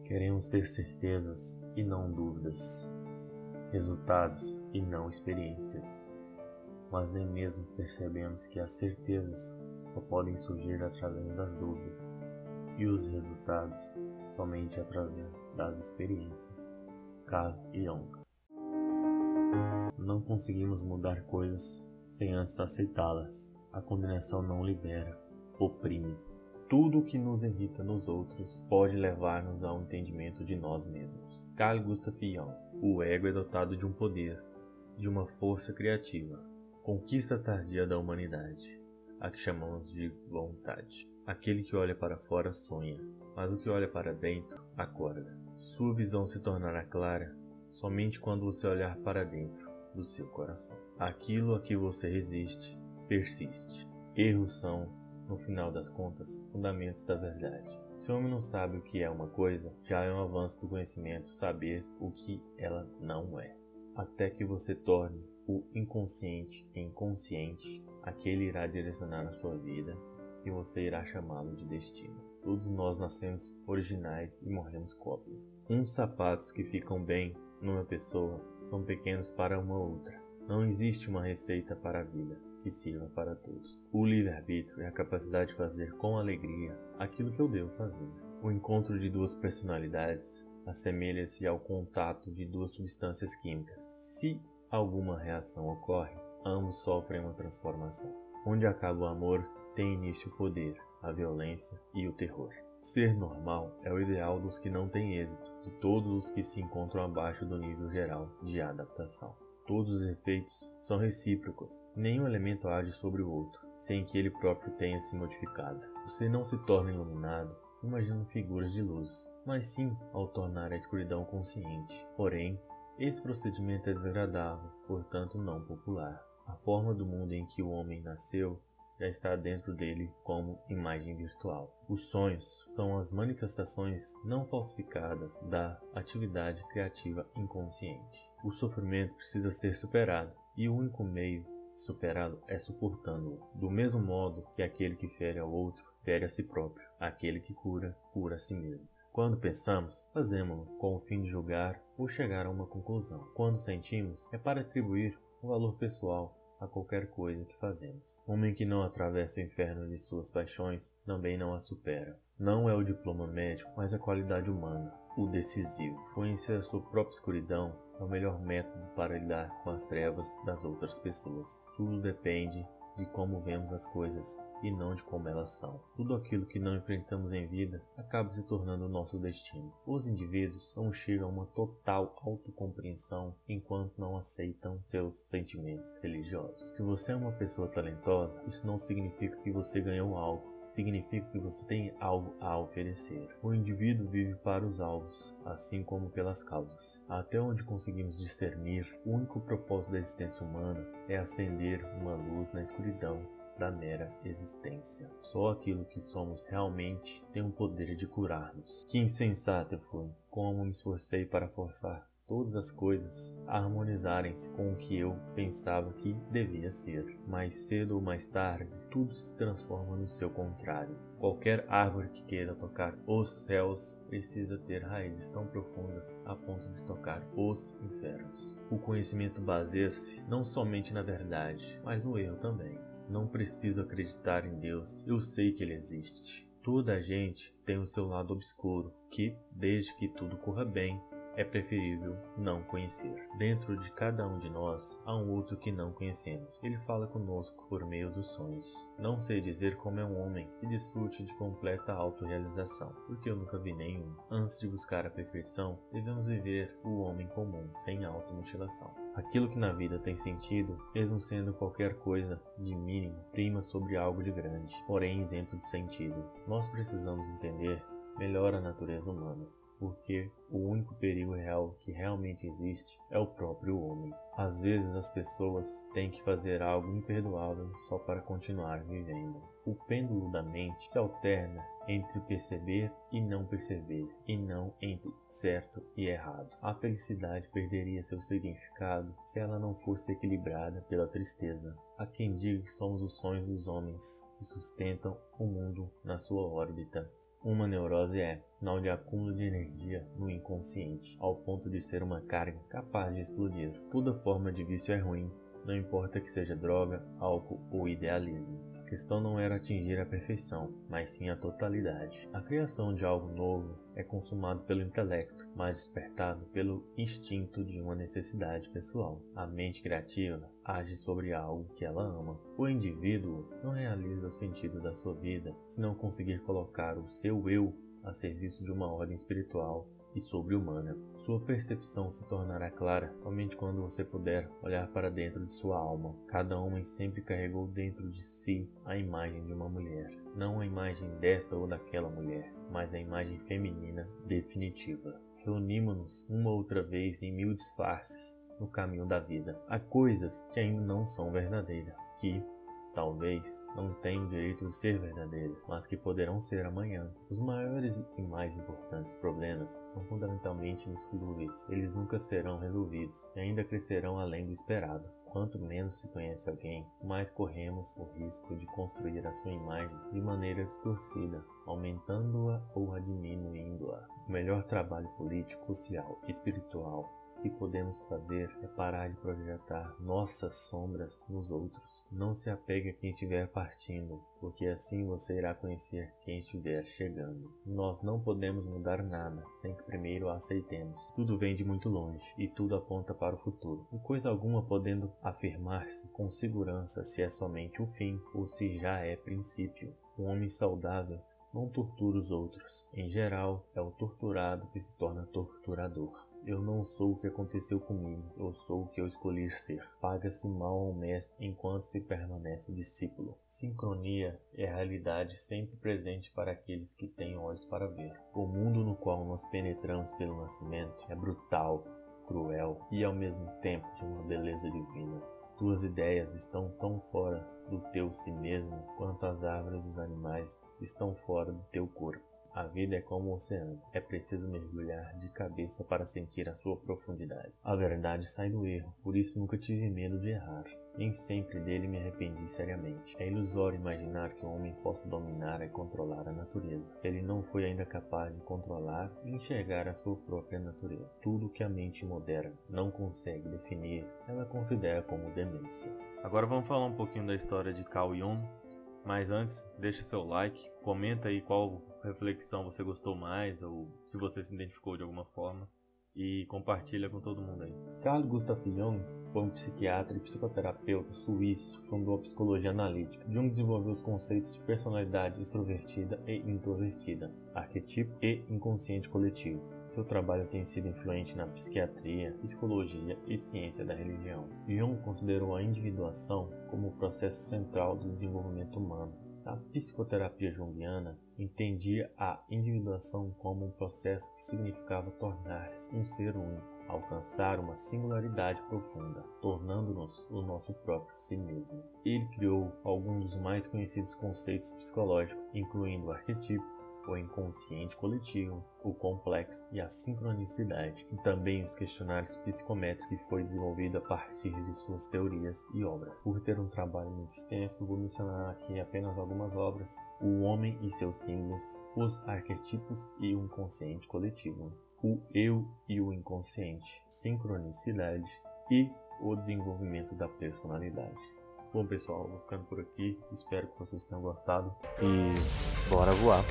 Queremos ter certezas e não dúvidas, resultados e não experiências, mas nem mesmo percebemos que as certezas só podem surgir através das dúvidas e os resultados somente através das experiências. Carl Jung. Não conseguimos mudar coisas sem antes aceitá-las. A condenação não libera, oprime. Tudo o que nos irrita nos outros pode levar-nos ao entendimento de nós mesmos. Carl Gustav Jung. O ego é dotado de um poder, de uma força criativa, conquista tardia da humanidade, a que chamamos de vontade. Aquele que olha para fora sonha, mas o que olha para dentro acorda. Sua visão se tornará clara somente quando você olhar para dentro do seu coração. Aquilo a que você resiste, persiste. Erros são, no final das contas, fundamentos da verdade. Se o homem não sabe o que é uma coisa, já é um avanço do conhecimento saber o que ela não é. Até que você torne o inconsciente em consciente, aquele irá direcionar a sua vida e você irá chamá-lo de destino. Todos nós nascemos originais e morremos cópias. Uns sapatos que ficam bem numa pessoa são pequenos para uma outra. Não existe uma receita para a vida que sirva para todos. O livre-arbítrio é a capacidade de fazer com alegria aquilo que eu devo fazer. O encontro de duas personalidades assemelha-se ao contato de duas substâncias químicas. Se alguma reação ocorre, ambos sofrem uma transformação. Onde acaba o amor, tem início o poder, a violência e o terror. Ser normal é o ideal dos que não têm êxito, de todos os que se encontram abaixo do nível geral de adaptação. Todos os efeitos são recíprocos, nenhum elemento age sobre o outro, sem que ele próprio tenha se modificado. Você não se torna iluminado imaginando figuras de luz, mas sim ao tornar a escuridão consciente. Porém, esse procedimento é desagradável, portanto não popular. A forma do mundo em que o homem nasceu já está dentro dele como imagem virtual. Os sonhos são as manifestações não falsificadas da atividade criativa inconsciente. O sofrimento precisa ser superado, e o único meio de superá-lo é suportando-o. Do mesmo modo que aquele que fere ao outro, fere a si próprio. Aquele que cura, cura a si mesmo. Quando pensamos, fazemos-lo com o fim de julgar ou chegar a uma conclusão. Quando sentimos, é para atribuir um valor pessoal a qualquer coisa que fazemos. Homem que não atravessa o inferno de suas paixões, também não a supera. Não é o diploma médico, mas a qualidade humana, o decisivo. Conhecer a sua própria escuridão é o melhor método para lidar com as trevas das outras pessoas. Tudo depende de como vemos as coisas e não de como elas são. Tudo aquilo que não enfrentamos em vida acaba se tornando o nosso destino. Os indivíduos não chegam a uma total autocompreensão enquanto não aceitam seus sentimentos religiosos. Se você é uma pessoa talentosa, isso não significa que você ganhou algo. Significa que você tem algo a oferecer. O indivíduo vive para os alvos, assim como pelas causas. Até onde conseguimos discernir, o único propósito da existência humana é acender uma luz na escuridão da mera existência. Só aquilo que somos realmente tem o poder de curar-nos. Que insensato eu fui! Como me esforcei para forçar todas as coisas a harmonizarem-se com o que eu pensava que devia ser. Mais cedo ou mais tarde, tudo se transforma no seu contrário. Qualquer árvore que queira tocar os céus precisa ter raízes tão profundas a ponto de tocar os infernos. O conhecimento baseia-se não somente na verdade, mas no erro também. Não preciso acreditar em Deus, eu sei que Ele existe. Toda a gente tem o seu lado obscuro, que, desde que tudo corra bem, é preferível não conhecer. Dentro de cada um de nós há um outro que não conhecemos. Ele fala conosco por meio dos sonhos. Não sei dizer como é um homem que desfrute de completa autorrealização, porque eu nunca vi nenhum. Antes de buscar a perfeição, devemos viver o homem comum, sem automutilação. Aquilo que na vida tem sentido, mesmo sendo qualquer coisa de mínimo, prima sobre algo de grande, porém isento de sentido. Nós precisamos entender melhor a natureza humana, porque o único perigo real que realmente existe é o próprio homem. Às vezes as pessoas têm que fazer algo imperdoável só para continuar vivendo. O pêndulo da mente se alterna entre perceber e não perceber, e não entre certo e errado. A felicidade perderia seu significado se ela não fosse equilibrada pela tristeza. Há quem diga que somos os sonhos dos homens que sustentam o mundo na sua órbita. Uma neurose é sinal de acúmulo de energia no inconsciente, ao ponto de ser uma carga capaz de explodir. Toda forma de vício é ruim, não importa que seja droga, álcool ou idealismo. A questão não era atingir a perfeição, mas sim a totalidade. A criação de algo novo é consumado pelo intelecto, mas despertado pelo instinto de uma necessidade pessoal. A mente criativa age sobre algo que ela ama. O indivíduo não realiza o sentido da sua vida se não conseguir colocar o seu eu a serviço de uma ordem espiritual e sobre-humana. Sua percepção se tornará clara somente quando você puder olhar para dentro de sua alma. Cada homem sempre carregou dentro de si a imagem de uma mulher. Não a imagem desta ou daquela mulher, mas a imagem feminina definitiva. Reunimos-nos uma outra vez em 1000 disfarces no caminho da vida. Há coisas que ainda não são verdadeiras, que talvez não tenham direito de ser verdadeiras, mas que poderão ser amanhã. Os maiores e mais importantes problemas são fundamentalmente insolúveis. Eles nunca serão resolvidos e ainda crescerão além do esperado. Quanto menos se conhece alguém, mais corremos o risco de construir a sua imagem de maneira distorcida, aumentando-a ou diminuindo-a. O melhor trabalho político, social e espiritual que podemos fazer é parar de projetar nossas sombras nos outros. Não se apegue a quem estiver partindo, porque assim você irá conhecer quem estiver chegando. Nós não podemos mudar nada sem que primeiro a aceitemos. Tudo vem de muito longe e tudo aponta para o futuro. E coisa alguma podendo afirmar-se com segurança se é somente o fim ou se já é princípio. Um homem saudável não tortura os outros. Em geral, é o torturado que se torna torturador. Eu não sou o que aconteceu comigo, eu sou o que eu escolhi ser. Paga-se mal ao mestre enquanto se permanece discípulo. Sincronia é a realidade sempre presente para aqueles que têm olhos para ver. O mundo no qual nós penetramos pelo nascimento é brutal, cruel e ao mesmo tempo de uma beleza divina. Tuas ideias estão tão fora do teu si mesmo quanto as árvores e os animais estão fora do teu corpo. A vida é como o oceano, é preciso mergulhar de cabeça para sentir a sua profundidade. A verdade sai do erro, por isso nunca tive medo de errar. Nem sempre dele me arrependi seriamente. É ilusório imaginar que o homem possa dominar e controlar a natureza, se ele não foi ainda capaz de controlar e enxergar a sua própria natureza. Tudo que a mente moderna não consegue definir, ela considera como demência. Agora vamos falar um pouquinho da história de Carl Jung. Mas antes, deixa seu like, comenta aí qual reflexão você gostou mais ou se você se identificou de alguma forma e compartilha com todo mundo aí. Carl Gustav Jung foi um psiquiatra e psicoterapeuta suíço que fundou a psicologia analítica. Jung desenvolveu os conceitos de personalidade extrovertida e introvertida, arquetipo e inconsciente coletivo. Seu trabalho tem sido influente na psiquiatria, psicologia e ciência da religião. Jung considerou a individuação como o processo central do desenvolvimento humano. A psicoterapia junguiana entendia a individuação como um processo que significava tornar-se um ser único, alcançar uma singularidade profunda, tornando-nos o nosso próprio si mesmo. Ele criou alguns dos mais conhecidos conceitos psicológicos, incluindo o arquetipo, o inconsciente coletivo, o complexo e a sincronicidade, e também os questionários psicométricos que foi desenvolvido a partir de suas teorias e obras. Por ter um trabalho muito extenso, vou mencionar aqui apenas algumas obras: O Homem e seus Símbolos, Os Arquetipos e o Inconsciente Coletivo, O Eu e o Inconsciente, Sincronicidade e o Desenvolvimento da Personalidade. Bom pessoal, vou ficando por aqui, espero que vocês tenham gostado e bora voar!